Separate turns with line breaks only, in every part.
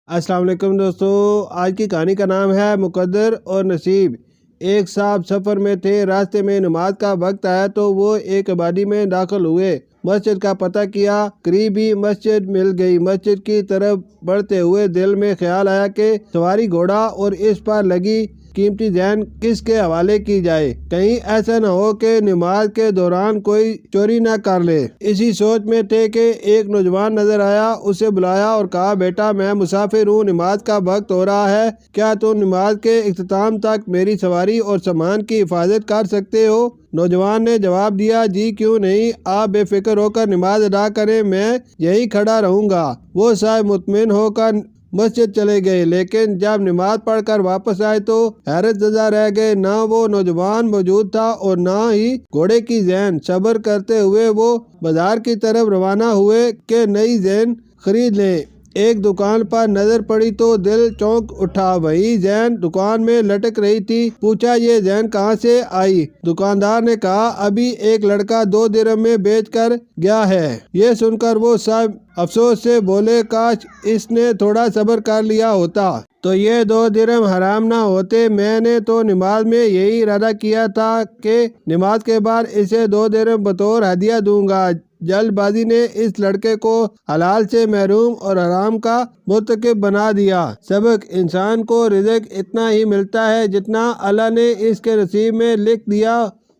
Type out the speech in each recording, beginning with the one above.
السلام علیکم دوستو، آج کی کہانی کا نام ہے مقدر اور نصیب۔ ایک صاحب سفر میں تھے، راستے میں نماز کا وقت آیا تو وہ ایک آبادی میں داخل ہوئے۔ مسجد کا پتہ کیا، قریب ہی مسجد مل گئی۔ مسجد کی طرف بڑھتے ہوئے دل میں خیال آیا کہ سواری گھوڑا اور اس پر لگی قیمتی زین کس کے حوالے کی جائے، کہیں ایسا نہ ہو کہ نماز کے دوران کوئی چوری نہ کر لے۔ اسی سوچ میں تھے کہ ایک نوجوان نظر آیا، اسے بلایا اور کہا، بیٹا میں مسافر ہوں، نماز کا وقت ہو رہا ہے، کیا تم نماز کے اختتام تک میری سواری اور سامان کی حفاظت کر سکتے ہو؟ نوجوان نے جواب دیا، جی کیوں نہیں، آپ بے فکر ہو کر نماز ادا کریں، میں یہیں کھڑا رہوں گا۔ وہ صاحب مطمئن ہو کر مسجد چلے گئے، لیکن جب نماز پڑھ کر واپس آئے تو حیرت زدہ رہ گئے۔ نہ وہ نوجوان موجود تھا اور نہ ہی گھوڑے کی زین۔ صبر کرتے ہوئے وہ بازار کی طرف روانہ ہوئے کہ نئی زین خرید لیں۔ ایک دکان پر نظر پڑی تو دل چونک اٹھا، وہی زین دکان میں لٹک رہی تھی۔ پوچھا، یہ زین کہاں سے آئی؟ دکاندار نے کہا، ابھی ایک لڑکا 2 درہم میں بیچ کر گیا ہے۔ یہ سن کر وہ صاحب افسوس سے بولے، کاش اس نے تھوڑا صبر کر لیا ہوتا تو یہ 2 درہم حرام نہ ہوتے۔ میں نے تو نماز میں یہی ارادہ کیا تھا کہ نماز کے بعد اسے 2 درہم بطور ہدیہ دوں گا۔ جلد بازی نے اس لڑکے کو حلال سے محروم اور حرام کا مرتکب بنا دیا۔ سبق: انسان کو رزق اتنا ہی ملتا ہے جتنا اللہ نے اس کے نصیب میں لکھ دیا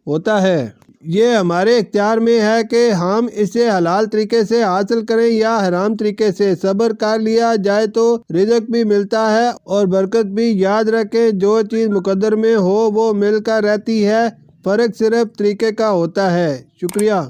ہوتا ہے۔ یہ ہمارے اختیار میں ہے کہ ہم اسے حلال طریقے سے حاصل کریں یا حرام طریقے سے۔ صبر کر لیا جائے تو رزق بھی ملتا ہے اور برکت بھی۔ یاد رکھیں، جو چیز مقدر میں ہو وہ مل کر رہتی ہے، فرق صرف طریقے کا ہوتا ہے۔ شکریہ۔